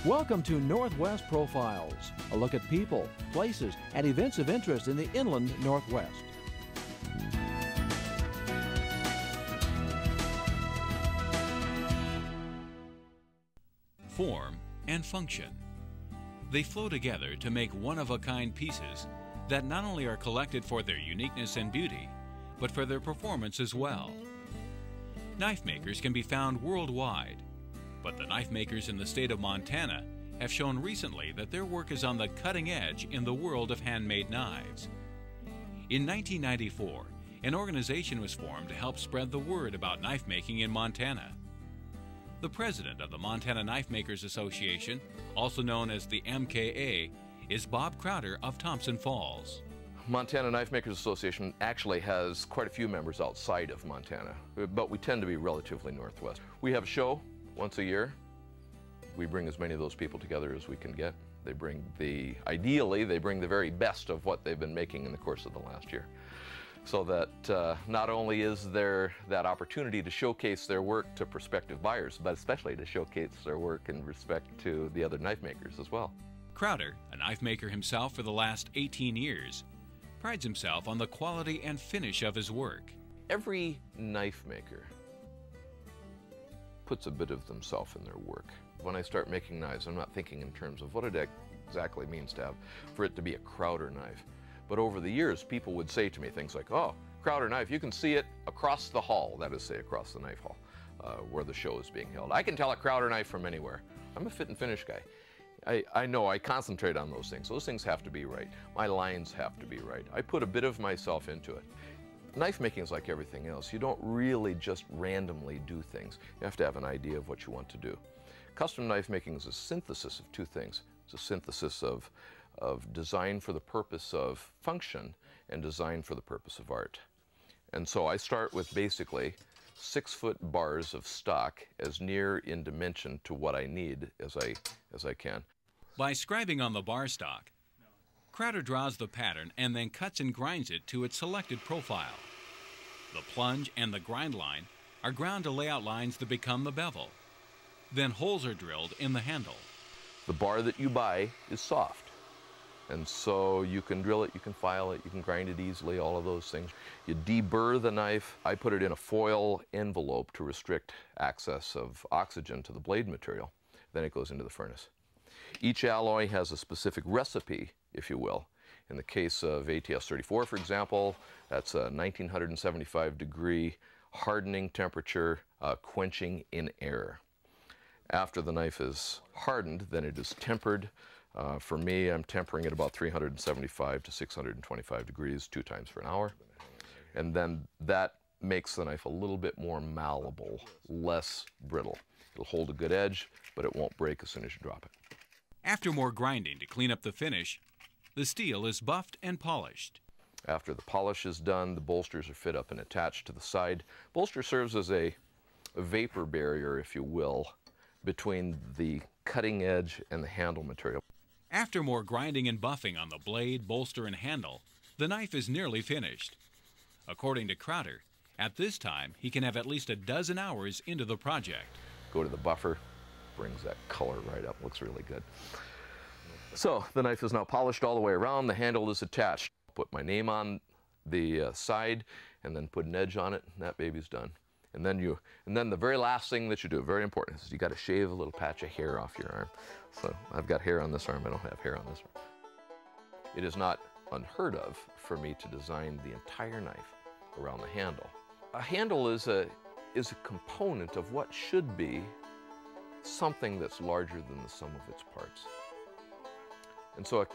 Welcome to Northwest Profiles, a look at people, places, and events of interest in the inland Northwest. Form and function. They flow together to make one-of-a-kind pieces that not only are collected for their uniqueness and beauty, but for their performance as well. Knife makers can be found worldwide, but the knife makers in the state of Montana have shown recently that their work is on the cutting edge in the world of handmade knives. In 1994, an organization was formed to help spread the word about knife making in Montana. The president of the Montana Knife Makers Association, also known as the MKA, is Bob Crowder of Thompson Falls. Montana Knife Makers Association actually has quite a few members outside of Montana, but we tend to be relatively northwest. We have a show once a year. We bring as many of those people together as we can get. They bring ideally, they bring the very best of what they've been making in the course of the last year. So that not only is there that opportunity to showcase their work to prospective buyers, but especially to showcase their work in respect to the other knife makers as well. Crowder, a knife maker himself for the last 18 years, prides himself on the quality and finish of his work. Every knife maker puts a bit of themselves in their work. When I start making knives, I'm not thinking in terms of what it exactly means to have for it to be a Crowder knife. But over the years, people would say to me things like, "Oh, Crowder knife, you can see it across the hall," that is, say, across the knife hall where the show is being held. I can tell a Crowder knife from anywhere. I'm a fit and finish guy. I know I concentrate on those things. Those things have to be right. My lines have to be right. I put a bit of myself into it. Knife making is like everything else. You don't really just randomly do things. You have to have an idea of what you want to do. Custom knife making is a synthesis of two things. It's a synthesis of design for the purpose of function and design for the purpose of art. And so I start with basically 6-foot bars of stock as near in dimension to what I need as I can. By scribing on the bar stock, Crowder draws the pattern and then cuts and grinds it to its selected profile. The plunge and the grind line are ground to lay out lines that become the bevel. Then holes are drilled in the handle. The bar that you buy is soft, and so you can drill it, you can file it, you can grind it easily, all of those things. You deburr the knife. I put it in a foil envelope to restrict access of oxygen to the blade material. Then it goes into the furnace. Each alloy has a specific recipe, if you will. In the case of ATS 34, for example, that's a 1975 degree hardening temperature, quenching in air. After the knife is hardened, then it is tempered. For me, I'm tempering at about 375 to 625 degrees 2 times for an hour. And then that makes the knife a little bit more malleable, less brittle. It'll hold a good edge, but it won't break as soon as you drop it. After more grinding to clean up the finish, the steel is buffed and polished. After the polish is done, the bolsters are fit up and attached to the side. Bolster serves as a vapor barrier, if you will, between the cutting edge and the handle material. After more grinding and buffing on the blade, bolster, and handle, the knife is nearly finished. According to Crowder, at this time, he can have at least a dozen hours into the project. Go to the buffer, brings that color right up, looks really good. So the knife is now polished all the way around, the handle is attached. Put my name on the side and then put an edge on it, and that baby's done. And then the very last thing that you do, very important, is you got to shave a little patch of hair off your arm. So I've got hair on this arm, I don't have hair on this arm. It is not unheard of for me to design the entire knife around the handle. A handle is a component of what should be something that's larger than the sum of its parts. And so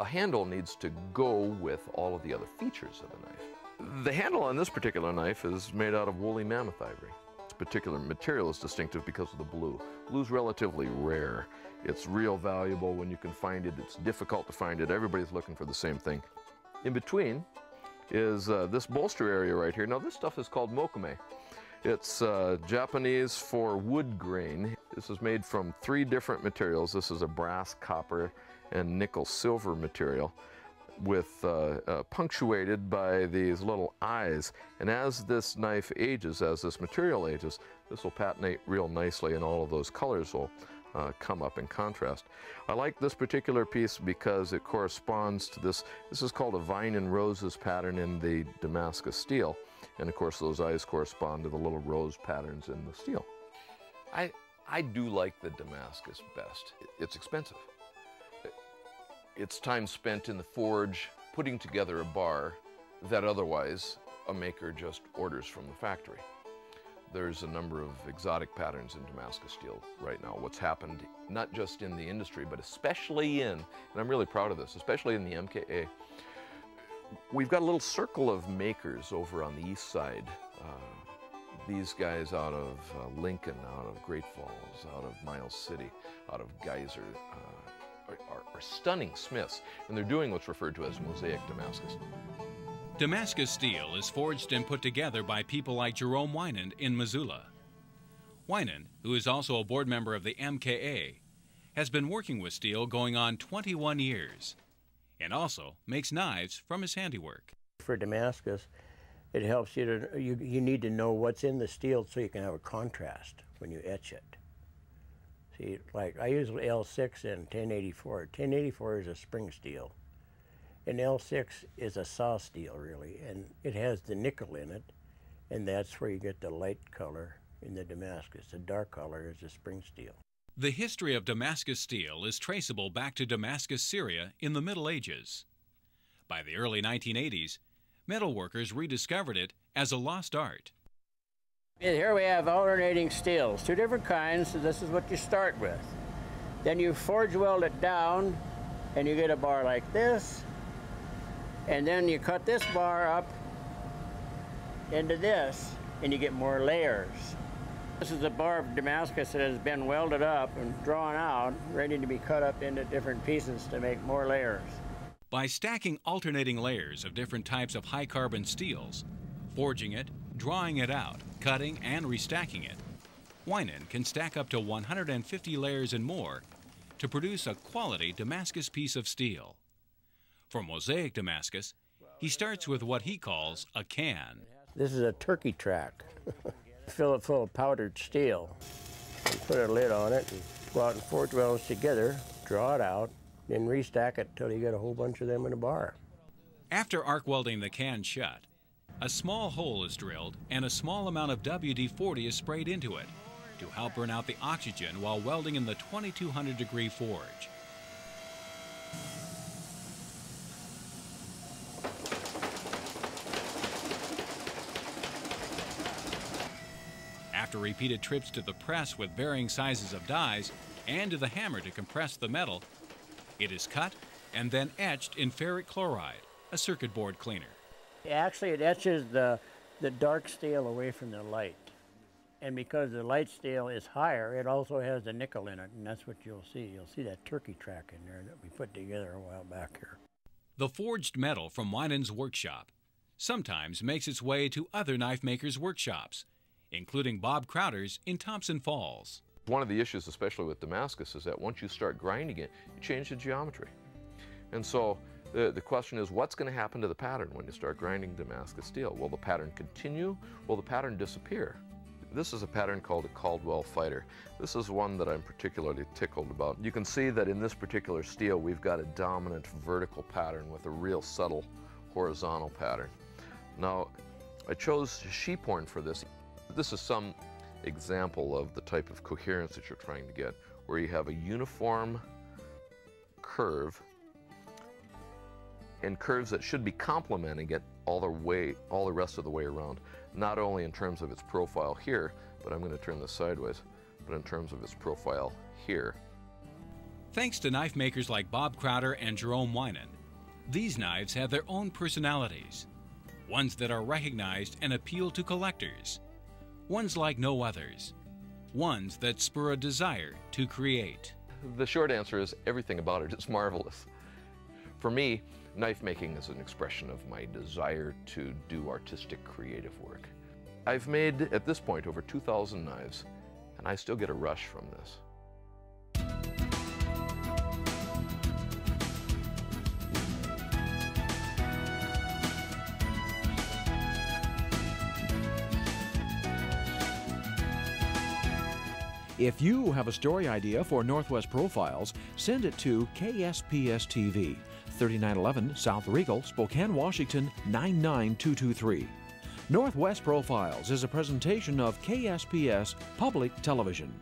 a handle needs to go with all of the other features of the knife. The handle on this particular knife is made out of woolly mammoth ivory. This particular material is distinctive because of the blue. Blue's relatively rare. It's real valuable when you can find it. It's difficult to find it. Everybody's looking for the same thing. In between is this bolster area right here. Now this stuff is called mokame. It's Japanese for wood grain. This is made from 3 different materials. This is a brass, copper, and nickel silver material, with punctuated by these little eyes. And as this knife ages, as this material ages, this will patinate real nicely, and all of those colors will come up in contrast. I like this particular piece because it corresponds to this. This is called a vine and roses pattern in the Damascus steel. And of course those eyes correspond to the little rose patterns in the steel. I do like the Damascus best. It's expensive. It's time spent in the forge putting together a bar that otherwise a maker just orders from the factory. There's a number of exotic patterns in Damascus steel right now. What's happened, not just in the industry, but especially in, and I'm really proud of this, especially in the MKA, we've got a little circle of makers over on the east side. These guys out of Lincoln, out of Great Falls, out of Miles City, out of Geyser, are stunning smiths, and they're doing what's referred to as mosaic Damascus. Damascus steel is forged and put together by people like Jerome Winand in Missoula. Winand, who is also a board member of the MKA, has been working with steel going on 21 years and also makes knives from his handiwork. For Damascus, it helps you to, you need to know what's in the steel so you can have a contrast when you etch it. See, like I use L6 in 1084. 1084 is a spring steel. And L6 is a saw steel, really, and it has the nickel in it, and that's where you get the light color in the Damascus. The dark color is the spring steel. The history of Damascus steel is traceable back to Damascus, Syria in the Middle Ages. By the early 1980s, metalworkers rediscovered it as a lost art. Here we have alternating steels, two different kinds, so this is what you start with. Then you forge weld it down, and you get a bar like this. And then you cut this bar up into this, and you get more layers. This is a bar of Damascus that has been welded up and drawn out, ready to be cut up into different pieces to make more layers. By stacking alternating layers of different types of high-carbon steels, forging it, drawing it out, cutting, and restacking it, Winand can stack up to 150 layers and more to produce a quality Damascus piece of steel. For mosaic Damascus, he starts with what he calls a can. This is a turkey track. Fill it full of powdered steel. And put a lid on it and go out and forge welds together, draw it out, then restack it until you get a whole bunch of them in a bar. After arc welding the can shut, a small hole is drilled and a small amount of WD-40 is sprayed into it to help burn out the oxygen while welding in the 2200-degree forge. After repeated trips to the press with varying sizes of dies and to the hammer to compress the metal, it is cut and then etched in ferric chloride, a circuit board cleaner. Actually, it etches the dark steel away from the light. And because the light steel is higher, it also has the nickel in it, and that's what you'll see. You'll see that turkey track in there that we put together a while back here. The forged metal from Winand's workshop sometimes makes its way to other knife makers' workshops, including Bob Crowder's in Thompson Falls. One of the issues, especially with Damascus, is that once you start grinding it, you change the geometry. And so the question is, what's going to happen to the pattern when you start grinding Damascus steel? Will the pattern continue? Will the pattern disappear? This is a pattern called a Caldwell Fighter. This is one that I'm particularly tickled about. You can see that in this particular steel, we've got a dominant vertical pattern with a real subtle horizontal pattern. Now, I chose sheep horn for this. This is some example of the type of coherence that you're trying to get, where you have a uniform curve and curves that should be complementing it all the rest of the way around, not only in terms of its profile here, but I'm going to turn this sideways, but in terms of its profile here. Thanks to knife makers like Bob Crowder and Jerome Winand, these knives have their own personalities, ones that are recognized and appeal to collectors, ones like no others, ones that spur a desire to create. The short answer is everything about it is marvelous. For me, knife making is an expression of my desire to do artistic, creative work. I've made, at this point, over 2,000 knives, and I still get a rush from this. If you have a story idea for Northwest Profiles, send it to KSPS TV, 3911 South Regal, Spokane, Washington, 99223. Northwest Profiles is a presentation of KSPS Public Television.